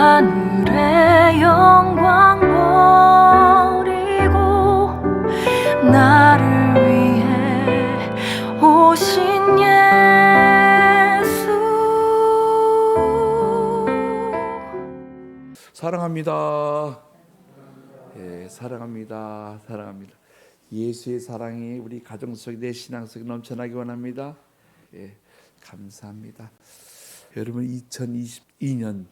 하늘의 영광 버리고 나를 위해 오신 예수. 사랑합니다. 예, 사랑합니다. 사랑합니다. 예수의 사랑이 우리 가정 속에, 내 신앙 속에 넘쳐나기 원합니다. 예, 감사합니다. 여러분, 2022년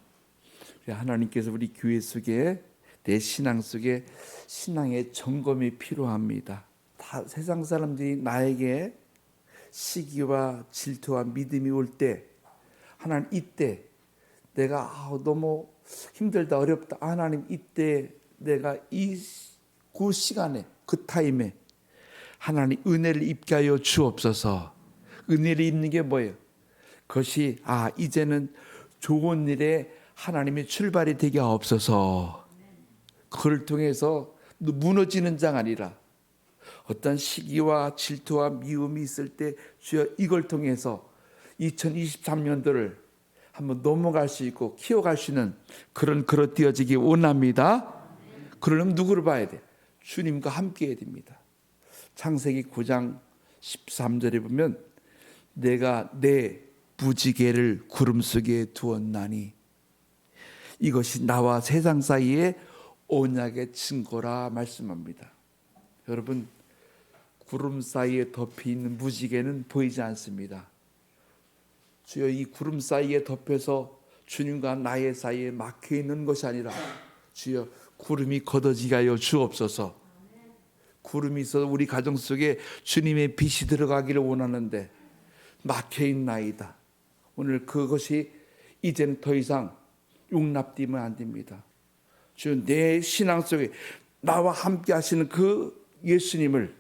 하나님께서 우리 교회 속에, 내 신앙 속에 신앙의 점검이 필요합니다. 다 세상 사람들이 나에게 시기와 질투와 믿음이 올 때, 하나님 이때 내가 너무 힘들다, 어렵다, 하나님 이때 내가 그 시간에, 그 타임에 하나님 은혜를 입게 하여 주옵소서. 은혜를 입는 게 뭐예요? 그것이 이제는 좋은 일에 하나님의 출발이 되게 하옵소서. 그걸 통해서 무너지는 장 아니라 어떤 시기와 질투와 미움이 있을 때 주여 이걸 통해서 2023년도를 한번 넘어갈 수 있고 키워갈 수 있는 그런 되어지기 원합니다. 그러려면 누구를 봐야 돼? 주님과 함께 해야 됩니다. 창세기 9장 13절에 보면 내가 내 무지개를 구름 속에 두었나니 이것이 나와 세상 사이의 언약의 증거라 말씀합니다. 여러분, 구름 사이에 덮여 있는 무지개는 보이지 않습니다. 주여, 이 구름 사이에 덮여서 주님과 나의 사이에 막혀 있는 것이 아니라 주여 구름이 걷어지게 하여 주옵소서. 구름이 있어서 우리 가정 속에 주님의 빛이 들어가기를 원하는데 막혀있나이다. 오늘 그것이 이제는 더 이상 용납되면 안 됩니다. 주여, 내 신앙 속에 나와 함께 하시는 그 예수님을,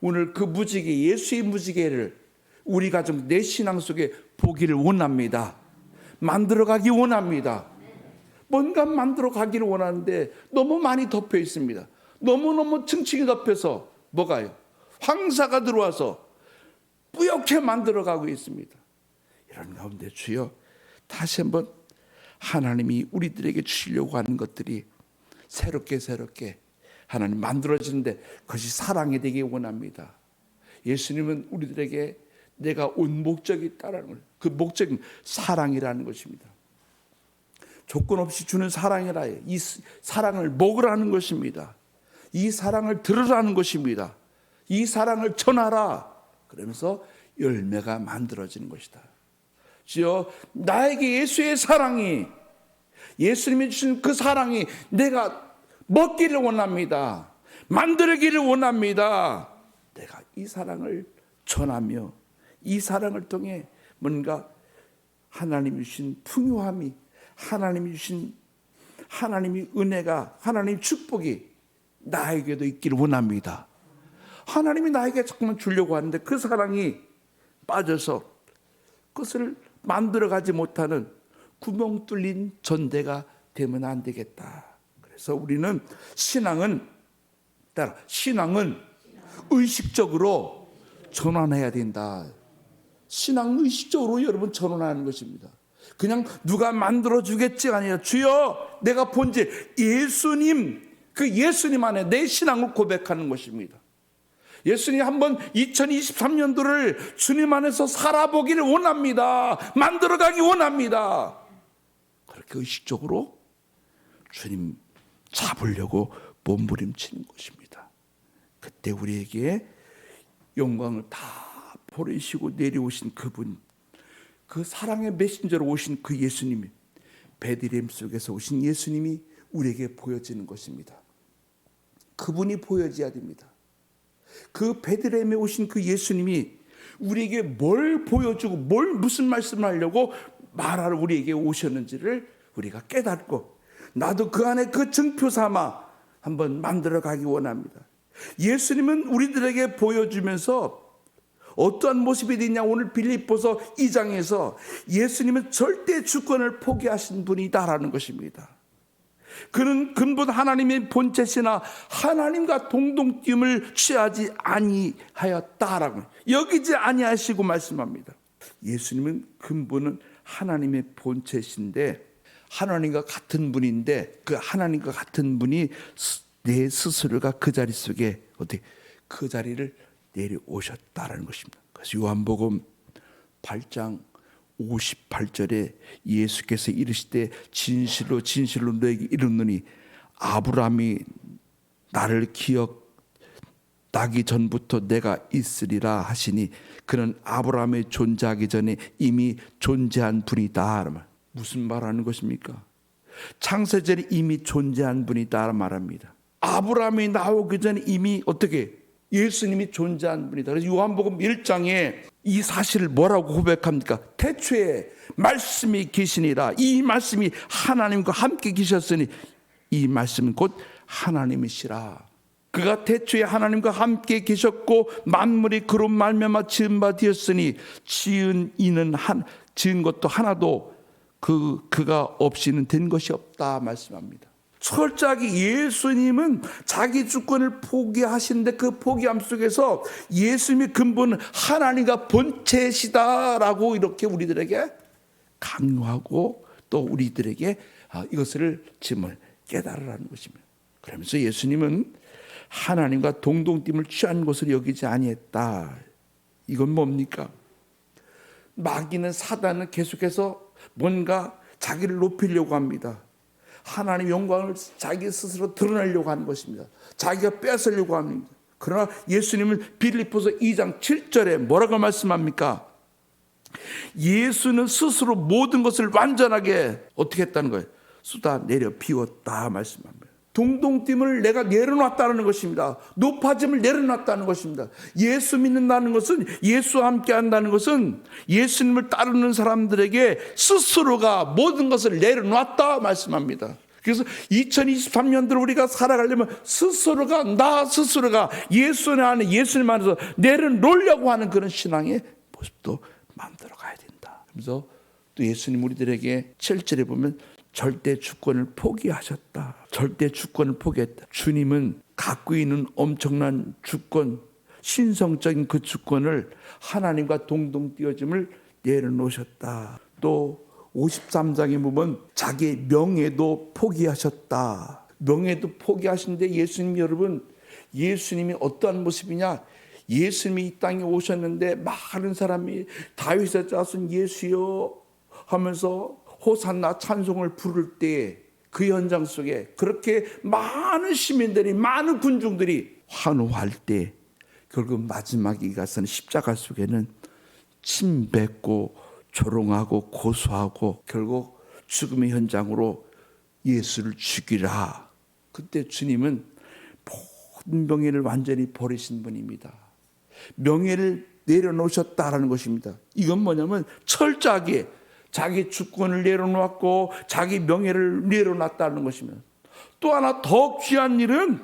오늘 그 무지개, 예수의 무지개를 우리 가정, 내 신앙 속에 보기를 원합니다. 만들어가기 원합니다. 뭔가 만들어가기를 원하는데 너무 많이 덮여 있습니다. 너무너무 층층이 덮여서 뭐가요? 황사가 들어와서 뿌옇게 만들어가고 있습니다. 이런 가운데 주여, 다시 한번 하나님이 우리들에게 주시려고 하는 것들이 새롭게 하나님 만들어지는데 그것이 사랑이 되기 원합니다. 예수님은 우리들에게 내가 온 목적이 있다는 걸, 그 목적은 사랑이라는 것입니다. 조건 없이 주는 사랑이라, 이 사랑을 먹으라는 것입니다. 이 사랑을 들으라는 것입니다. 이 사랑을 전하라. 그러면서 열매가 만들어지는 것이다. 주여, 나에게 예수의 사랑이, 예수님이 주신 그 사랑이 내가 먹기를 원합니다. 만들기를 원합니다. 내가 이 사랑을 전하며 이 사랑을 통해 뭔가 하나님이 주신 풍요함이, 하나님이 주신 하나님의 은혜가, 하나님의 축복이 나에게도 있기를 원합니다. 하나님이 나에게 자꾸만 주려고 하는데 그 사랑이 빠져서 그것을 만들어가지 못하는 구멍 뚫린 전대가 되면 안 되겠다. 그래서 우리는 신앙은 의식적으로 전환해야 된다. 신앙은 의식적으로 여러분 전환하는 것입니다. 그냥 누가 만들어주겠지가 아니라 주여, 내가 본질 예수님, 그 예수님 안에 내 신앙을 고백하는 것입니다. 예수님 한번 2023년도를 주님 안에서 살아보기를 원합니다. 만들어가기 원합니다. 그렇게 의식적으로 주님 잡으려고 몸부림치는 것입니다. 그때 우리에게 영광을 다 버리시고 내려오신 그분, 그 사랑의 메신저로 오신 그 예수님이, 베들레헴 속에서 오신 예수님이 우리에게 보여지는 것입니다. 그분이 보여져야 됩니다. 그 베들레헴에 오신 그 예수님이 우리에게 뭘 보여주고 무슨 말씀을 하려고 말하러 우리에게 오셨는지를 우리가 깨닫고 나도 그 안에 그 증표 삼아 한번 만들어가기 원합니다. 예수님은 우리들에게 보여주면서 어떠한 모습이 되냐, 오늘 빌립보서 2장에서 예수님은 절대 주권을 포기하신 분이다라는 것입니다. 그는 근본 하나님의 본체시나 하나님과 동동됨을 취하지 아니하였다라고, 여기지 아니하시고 말씀합니다. 예수님은 근본은 하나님의 본체신데 하나님과 같은 분인데 그 하나님과 같은 분이 내 스스로가 그 자리 속에 어떻게 그 자리를 내려오셨다라는 것입니다. 그래서 요한복음 8장 58절에 예수께서 이르시되 진실로 진실로 너에게 이르노니 아브라함이 나를 기억나기 전부터 내가 있으리라 하시니 그는 아브라함이 존재하기 전에 이미 존재한 분이다. 무슨 말하는 것입니까? 창세전에 이미 존재한 분이다 말합니다. 아브라함이 나오기 전에 이미 어떻게 예수님이 존재한 분이다. 그래서 요한복음 1장에 이 사실을 뭐라고 고백합니까? 태초에 말씀이 계시니라. 이 말씀이 하나님과 함께 계셨으니 이 말씀은 곧 하나님이시라. 그가 태초에 하나님과 함께 계셨고 만물이 그로 말미암아 지은 바 되었으니 지은 것도 하나도 그가 없이는 된 것이 없다 말씀합니다. 철저하게 예수님은 자기 주권을 포기하시는데 그 포기함 속에서 예수님의 근본은 하나님과 본체시다라고 이렇게 우리들에게 강요하고 또 우리들에게 이것을 짐을 깨달으라는 것입니다. 그러면서 예수님은 하나님과 동동팀을 취한 것으로 여기지 아니했다. 이건 뭡니까? 마귀는 사단은 계속해서 뭔가 자기를 높이려고 합니다. 하나님의 영광을 자기 스스로 드러내려고 하는 것입니다. 자기가 뺏으려고 합니다. 그러나 예수님은 빌립보서 2장 7절에 뭐라고 말씀합니까? 예수는 스스로 모든 것을 완전하게 어떻게 했다는 거예요? 쏟아 내려 비웠다 말씀합니다. 동동팀을 내가 내려놨다는 것입니다. 높아짐을 내려놨다는 것입니다. 예수 믿는다는 것은, 예수와 함께 한다는 것은 예수님을 따르는 사람들에게 스스로가 모든 것을 내려놨다 말씀합니다. 그래서 2023년도를 우리가 살아가려면 나 스스로가 예수님 안에서 내려놓으려고 하는 그런 신앙의 모습도 만들어 가야 된다. 그래서 또 예수님 우리들에게 7절에 보면 절대 주권을 포기하셨다. 절대 주권을 포기했다. 주님은 갖고 있는 엄청난 주권, 신성적인 그 주권을 하나님과 동동 띄어짐을 내려놓으셨다. 또 53장에 보면 자기의 명예도 포기하셨다. 명예도 포기하신데 예수님 여러분, 예수님이 어떠한 모습이냐? 예수님이 이 땅에 오셨는데 많은 사람이 다윗의 자손 예수여 하면서 호산나 찬송을 부를 때 그 현장 속에 그렇게 많은 시민들이, 많은 군중들이 환호할 때 결국 마지막에 가서는 십자가 속에는 침 뱉고 조롱하고 고소하고 결국 죽음의 현장으로 예수를 죽이라. 그때 주님은 모든 명예를 완전히 버리신 분입니다. 명예를 내려놓으셨다라는 것입니다. 이건 뭐냐면 철저하게 자기 주권을 내려놓았고 자기 명예를 내려놨다는 것입니다. 또 하나 더 귀한 일은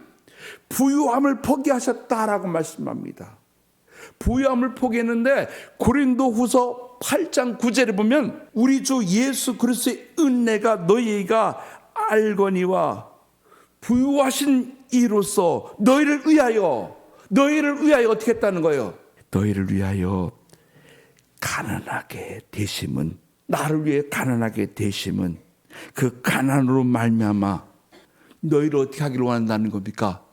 부유함을 포기하셨다라고 말씀합니다. 부유함을 포기했는데 고린도후서 8장 9절에 보면 우리 주 예수 그리스도의 은혜가 너희가 알거니와 부유하신 이로써 너희를 위하여 어떻게 했다는 거예요? 너희를 위하여 가난하게 되심은, 나를 위해 가난하게 되심은 그 가난으로 말미암아 너희를 어떻게 하기를 원한다는 겁니까?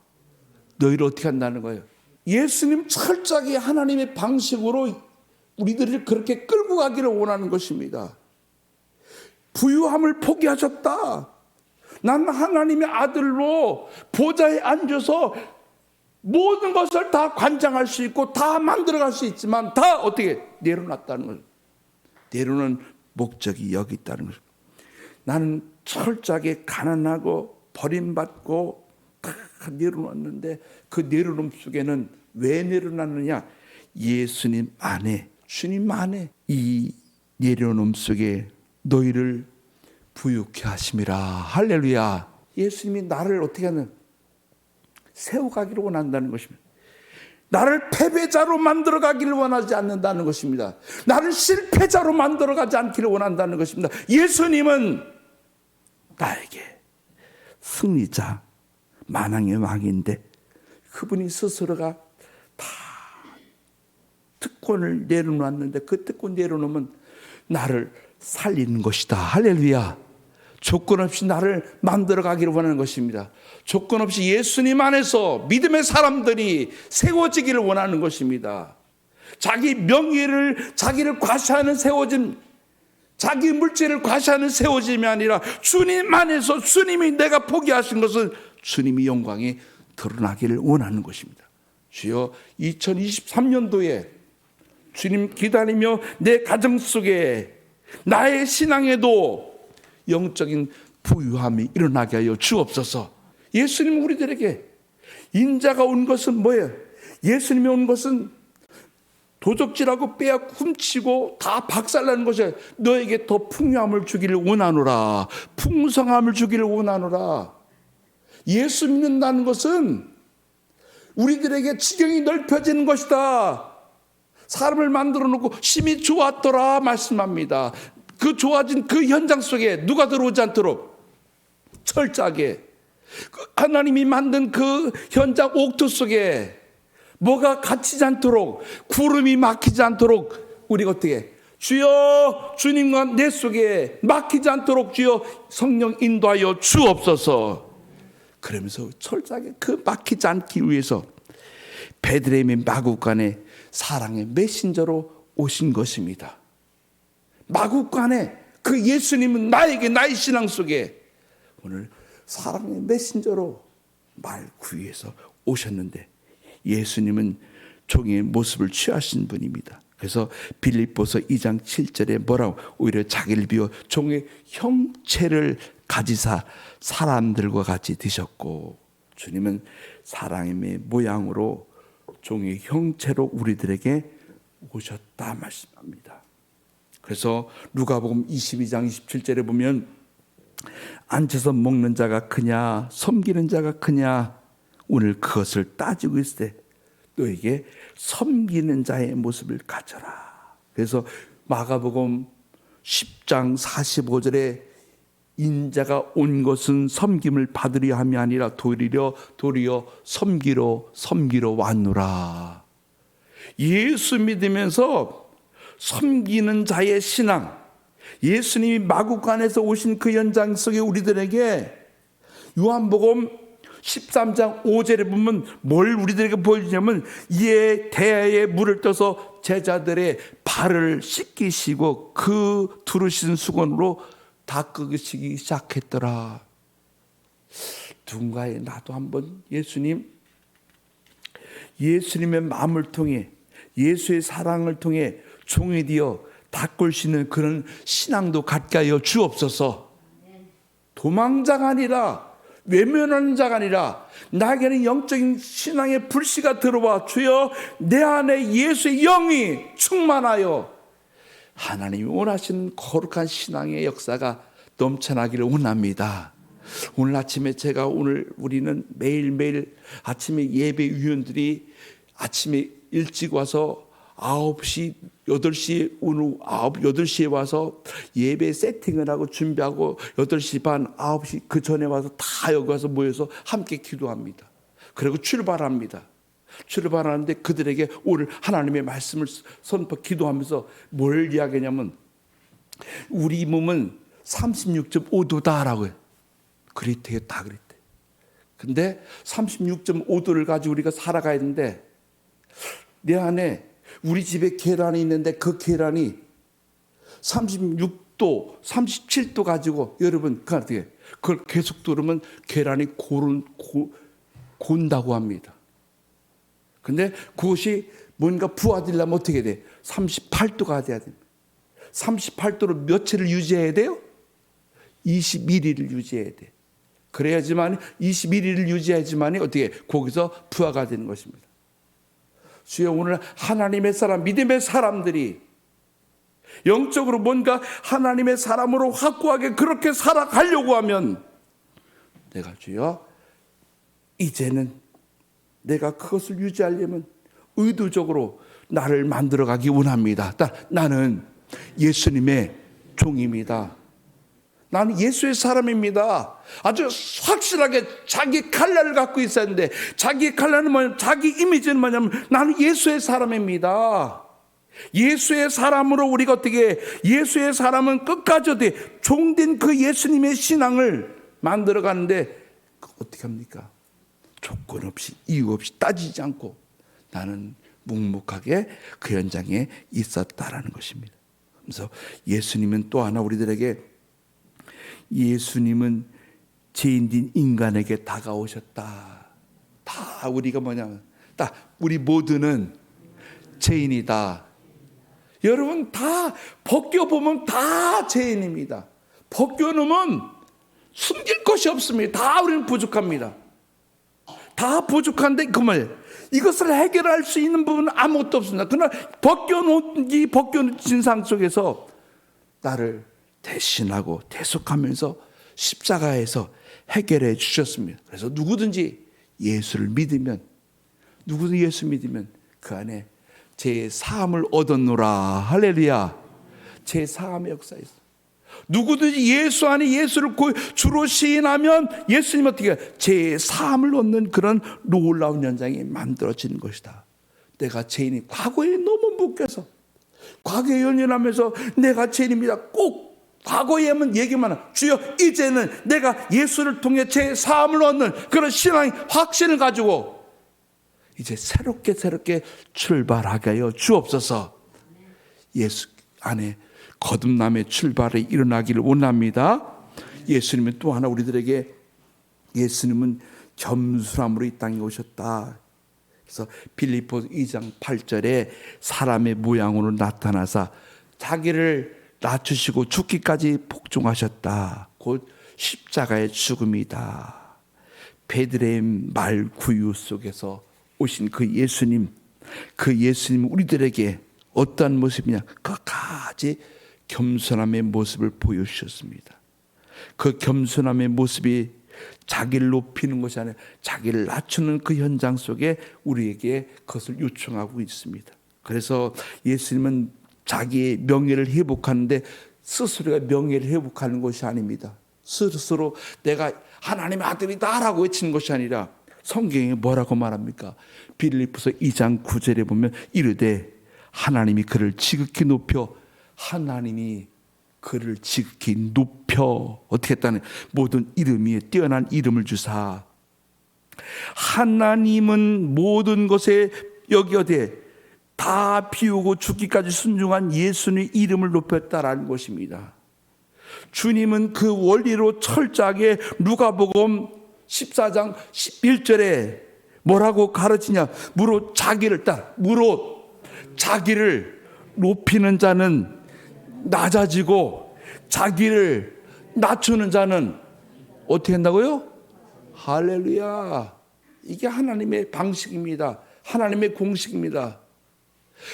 너희를 어떻게 한다는 거예요? 예수님 철저하게 하나님의 방식으로 우리들을 그렇게 끌고 가기를 원하는 것입니다. 부유함을 포기하셨다. 난 하나님의 아들로 보좌에 앉아서 모든 것을 다 관장할 수 있고 다 만들어갈 수 있지만 다 어떻게 내려놨다는 거예요. 내려놓은 목적이 여기 있다는 거죠. 나는 철저하게 가난하고 버림받고 다 내려놨는데 그 내려놓음 속에는 왜 내려놨느냐? 예수님 안에, 주님 안에 이 내려놓음 속에 너희를 부유케 하심이라. 할렐루야. 예수님이 나를 어떻게 하는 세워가기를 원한다는 것입니다. 나를 패배자로 만들어가기를 원하지 않는다는 것입니다. 나를 실패자로 만들어가지 않기를 원한다는 것입니다. 예수님은 나에게 승리자, 만왕의 왕인데 그분이 스스로가 다 특권을 내려놨는데 그 특권 내려놓으면 나를 살리는 것이다. 할렐루야. 조건 없이 나를 만들어 가기를 원하는 것입니다. 조건 없이 예수님 안에서 믿음의 사람들이 세워지기를 원하는 것입니다. 자기 명예를, 자기를 과시하는 세워짐, 자기 물질을 과시하는 세워짐이 아니라 주님 안에서 주님이 내가 포기하신 것은 주님이 영광이 드러나기를 원하는 것입니다. 주여, 2023년도에 주님 기다리며 내 가정 속에 나의 신앙에도 영적인 부유함이 일어나게 하여 주옵소서. 예수님 우리들에게 인자가 온 것은 뭐예요? 예수님이 온 것은 도적질하고 빼앗고 훔치고 다 박살나는 것이에요. 너에게 더 풍요함을 주기를 원하노라. 풍성함을 주기를 원하노라. 예수 믿는다는 것은 우리들에게 지경이 넓혀지는 것이다. 사람을 만들어 놓고 심히 좋았더라 말씀합니다. 그 좋아진 그 현장 속에 누가 들어오지 않도록 철저하게 하나님이 만든 그 현장 옥토 속에 뭐가 갇히지 않도록, 구름이 막히지 않도록 우리가 어떻게, 주여 주님과 내 속에 막히지 않도록 주여 성령 인도하여 주옵소서. 그러면서 철저하게 그 막히지 않기 위해서 베들레헴의 마구간에 사랑의 메신저로 오신 것입니다. 마구간에 그 예수님은 나에게, 나의 신앙 속에 오늘 사랑의 메신저로 말 구위해서 오셨는데, 예수님은 종의 모습을 취하신 분입니다. 그래서 빌립보서 2장 7절에 뭐라고, 오히려 자기를 비워 종의 형체를 가지사 사람들과 같이 드셨고, 주님은 사람의 모양으로 종의 형체로 우리들에게 오셨다 말씀합니다. 그래서 누가복음 22장 27절에 보면 앉아서 먹는 자가 크냐 섬기는 자가 크냐, 오늘 그것을 따지고 있을 때 너에게 섬기는 자의 모습을 가져라. 그래서 마가복음 10장 45절에 인자가 온 것은 섬김을 받으려 함이 아니라 도리어 섬기러 왔노라. 예수 믿으면서 섬기는 자의 신앙, 예수님이 마구간에서 오신 그 현장 속에 우리들에게 요한복음 13장 5절에 보면 뭘 우리들에게 보여주냐면, 이에 대야에 물을 떠서 제자들의 발을 씻기시고 그 두르신 수건으로 닦으시기 시작했더라. 누군가에 나도 한번 예수님의 마음을 통해, 예수의 사랑을 통해 종이 되어 닦으시는 그런 신앙도 갖게 하여 주옵소서. 도망자가 아니라, 외면하는 자가 아니라 나에게는 영적인 신앙의 불씨가 들어와 주여 내 안에 예수의 영이 충만하여 하나님이 원하시는 거룩한 신앙의 역사가 넘쳐나기를 원합니다. 오늘 아침에 우리는 매일매일 아침에 예배위원들이 아침에 일찍 와서 9시, 8시, 오늘 8시에 와서 예배 세팅을 하고 준비하고 8시 반, 9시 그 전에 와서 다 여기 와서 모여서 함께 기도합니다. 그리고 출발합니다. 출발하는데 그들에게 오늘 하나님의 말씀을 선포 기도하면서 뭘 이야기하냐면, 우리 몸은 36.5도다라고 해요. 그랬대요. 다 그랬대. 근데 36.5도를 가지고 우리가 살아가야 되는데, 내 안에 우리 집에 계란이 있는데 그 계란이 36도, 37도 가지고, 여러분 그걸 계속 두르면 계란이 곤다고 합니다. 근데 그것이 뭔가 부화되려면 어떻게 돼? 38도가 돼야 됩니다. 38도로 며칠을 유지해야 돼요? 21일을 유지해야 돼. 그래야지만 21일을 유지해야지만 어떻게 거기서 부화가 되는 것입니다. 주여, 오늘 하나님의 사람, 믿음의 사람들이 영적으로 뭔가 하나님의 사람으로 확고하게 그렇게 살아가려고 하면, 내가 주여 이제는 내가 그것을 유지하려면 의도적으로 나를 만들어가기 원합니다. 나는 예수님의 종입니다. 나는 예수의 사람입니다. 아주 확실하게 자기 칼날을 갖고 있었는데, 자기 칼날은 뭐냐면, 자기 이미지는 뭐냐면 나는 예수의 사람입니다. 예수의 사람으로 우리가 어떻게 예수의 사람은 끝까지 어떻게 종된 그 예수님의 신앙을 만들어 가는데 어떻게 합니까? 조건 없이 이유 없이 따지지 않고 나는 묵묵하게 그 현장에 있었다라는 것입니다. 그래서 예수님은 또 하나 우리들에게 예수님은 죄인된 인간에게 다가오셨다. 다 우리가 뭐냐면 딱 우리 모두는 죄인이다. 여러분 다 벗겨보면 다 죄인입니다. 벗겨놓으면 숨길 것이 없습니다. 다 우리는 부족합니다. 다 부족한데 그 말 이것을 해결할 수 있는 부분은 아무것도 없습니다. 그러나 벗겨놓은 진상 속에서 나를 대신하고 대속하면서 십자가에서 해결해 주셨습니다. 그래서 누구든지 예수를 믿으면 누구든지 예수 믿으면 그 안에 제 사함을 얻었노라. 할렐루야. 제 사함의 역사에서 누구든지 예수 안에 예수를 주로 시인하면 예수님 어떻게 제 사함을 얻는 그런 놀라운 현장이 만들어지는 것이다. 내가 죄인이 과거에 너무 묶여서 과거에 연연하면서 내가 죄인입니다. 꼭 과거에 하면 얘기만 하면 주여 이제는 내가 예수를 통해 제 사함을 얻는 그런 신앙의 확신을 가지고 이제 새롭게 출발하게 하여 주옵소서. 예수 안에 거듭남의 출발이 일어나기를 원합니다. 예수님은 또 하나 우리들에게 예수님은 겸손함으로 이 땅에 오셨다. 그래서 빌립보 2장 8절에 사람의 모양으로 나타나사 자기를 낮추시고 죽기까지 복종하셨다. 곧 십자가의 죽음이다. 베들레헴 말 구유 속에서 오신 그 예수님 우리들에게 어떠한 모습이냐? 끝까지 겸손함의 모습을 보여주셨습니다. 그 겸손함의 모습이 자기를 높이는 것이 아니라 자기를 낮추는 그 현장 속에 우리에게 그것을 요청하고 있습니다. 그래서 예수님은 자기의 명예를 회복하는데 스스로가 명예를 회복하는 것이 아닙니다. 스스로 내가 하나님의 아들이다라고 외치는 것이 아니라 성경에 뭐라고 말합니까? 빌립보서 2장 9절에 보면 이르되 하나님이 그를 지극히 높여 하나님이 그를 지극히 높여 어떻게 했다는 모든 이름 위에 뛰어난 이름을 주사 하나님은 모든 것에 여기 어디에 다 비우고 죽기까지 순종한 예수님의 이름을 높였다라는 것입니다. 주님은 그 원리로 철저하게 누가복음 14장 11절에 뭐라고 가르치냐? 무릇 자기를 높이는 자는 낮아지고 자기를 낮추는 자는 어떻게 한다고요? 할렐루야. 이게 하나님의 방식입니다. 하나님의 공식입니다.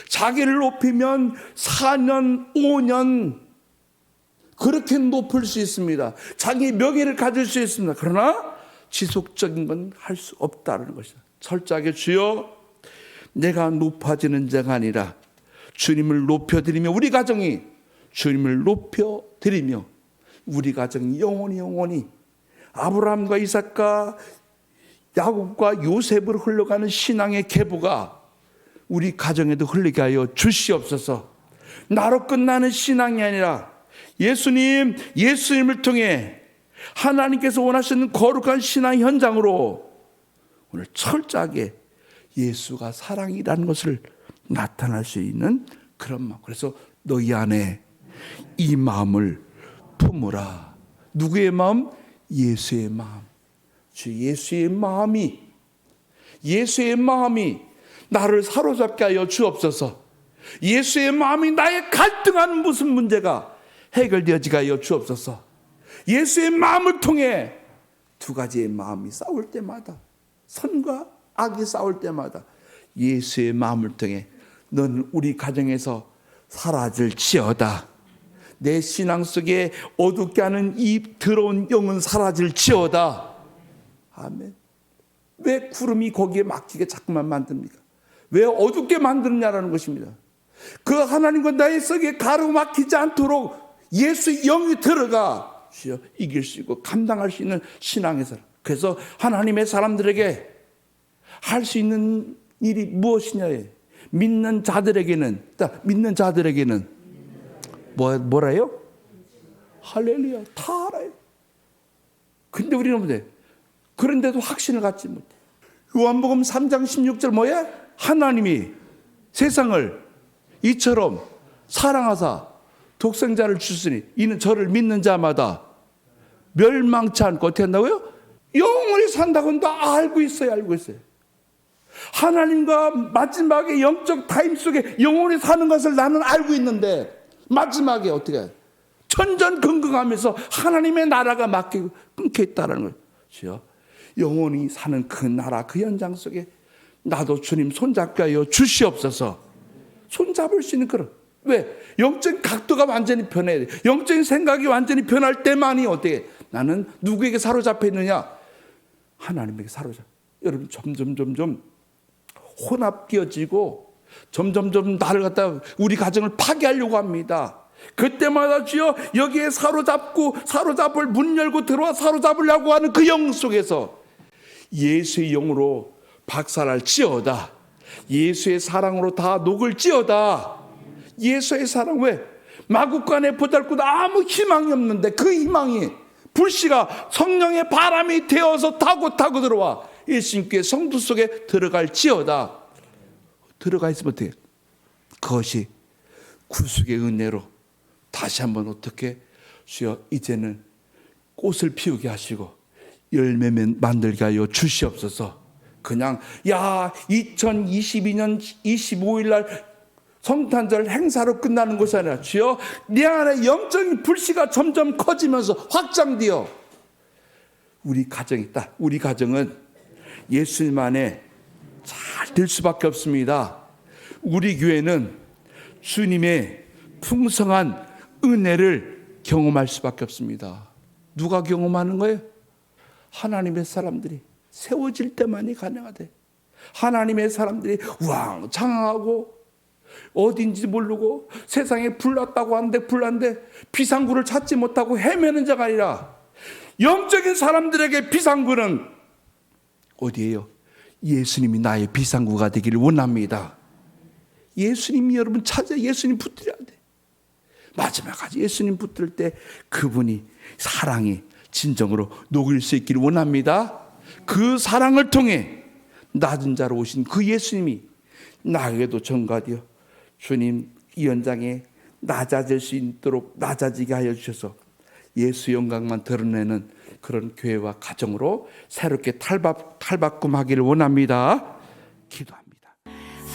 자기를 높이면 4년, 5년 그렇게 높을 수 있습니다. 자기 명예를 가질 수 있습니다. 그러나 지속적인 건 할 수 없다는 것이다. 철저하게 주여 내가 높아지는 자가 아니라 주님을 높여드리며 우리 가정이 주님을 높여드리며 우리 가정이 영원히 아브라함과 이삭과 야곱과 요셉으로 흘러가는 신앙의 계보가 우리 가정에도 흘리게 하여 주시옵소서. 나로 끝나는 신앙이 아니라 예수님을 통해 하나님께서 원하시는 거룩한 신앙 현장으로 오늘 철저하게 예수가 사랑이라는 것을 나타날 수 있는 그런 마음. 그래서 너희 안에 이 마음을 품으라. 누구의 마음? 예수의 마음. 주 예수의 마음이 나를 사로잡게 하여 주옵소서. 예수의 마음이 나의 갈등하는 무슨 문제가 해결되어지게 하여 주옵소서. 예수의 마음을 통해 두 가지의 마음이 싸울 때마다 선과 악이 싸울 때마다 예수의 마음을 통해 너는 우리 가정에서 사라질지어다. 내 신앙 속에 어둡게 하는 이 더러운 영은 사라질지어다. 아멘. 왜 구름이 거기에 막히게 자꾸만 만듭니까? 왜 어둡게 만드느냐라는 것입니다. 그 하나님과 나의 속에 가로막히지 않도록 예수의 영이 들어가 이길 수 있고 감당할 수 있는 신앙의 사람. 그래서 하나님의 사람들에게 할 수 있는 일이 무엇이냐에 믿는 자들에게는 뭐래요? 할렐루야. 다 알아요. 근데 우리는 뭐래? 그런데도 확신을 갖지 못해. 요한복음 3장 16절 뭐야? 하나님이 세상을 이처럼 사랑하사 독생자를 주시니 이는 저를 믿는 자마다 멸망치 않고 어떻게 한다고요? 영원히 산다고는 다 알고 있어요. 하나님과 마지막에 영적 타임 속에 영원히 사는 것을 나는 알고 있는데 마지막에 어떻게 해요? 천전긍긍하면서 하나님의 나라가 막히고 끊겨 있다는 것이요. 영원히 사는 그 나라 그 현장 속에 나도 주님 손잡게 하여 주시옵소서. 손잡을 수 있는 그런. 왜? 영적인 각도가 완전히 변해야 돼. 영적인 생각이 완전히 변할 때만이 어떻게 나는 누구에게 사로잡혀 있느냐? 하나님에게 사로잡혀. 여러분 점점 혼합되어지고 점점 나를 갖다 우리 가정을 파괴하려고 합니다. 그때마다 주여 여기에 사로잡을 문 열고 들어와 사로잡으려고 하는 그 영 속에서 예수의 영으로 박살날지어다. 예수의 사랑으로 다 녹을지어다. 예수의 사랑. 왜? 마구간에 보잘것 아무 희망이 없는데 그 희망이 불씨가 성령의 바람이 되어서 타고 들어와 예수님께 성도 속에 들어갈지어다. 들어가 있으면 어떻게? 그것이 구속의 은혜로 다시 한번 어떻게 주여 이제는 꽃을 피우게 하시고 열매 만들게 하여 주시옵소서. 그냥 2022년 25일 날 성탄절 행사로 끝나는 것이 아니라 주여 내 안에 영적인 불씨가 점점 커지면서 확장되어 우리 가정이 있다. 우리 가정은 예수님 안에 잘 될 수밖에 없습니다. 우리 교회는 주님의 풍성한 은혜를 경험할 수밖에 없습니다. 누가 경험하는 거예요? 하나님의 사람들이 세워질 때만이 가능하대. 하나님의 사람들이 우왕좌왕하고 어딘지 모르고 세상에 불났다고 하는데 불난데 비상구를 찾지 못하고 헤매는 자가 아니라 영적인 사람들에게 비상구는 어디예요? 예수님이 나의 비상구가 되기를 원합니다. 예수님이 여러분 찾아 예수님 붙들어야 돼. 마지막까지 예수님 붙들 때 그분이 사랑이 진정으로 녹일 수 있기를 원합니다. 그 사랑을 통해 낮은 자로 오신 그 예수님이 나에게도 전가되어 주님 이 현장에 낮아질 수 있도록 낮아지게 하여 주셔서 예수 영광만 드러내는 그런 교회와 가정으로 새롭게 탈바꿈하기를 원합니다. 기도합니다.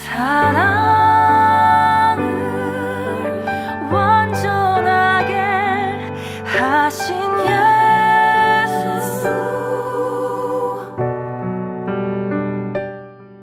사랑을 완전하게 하신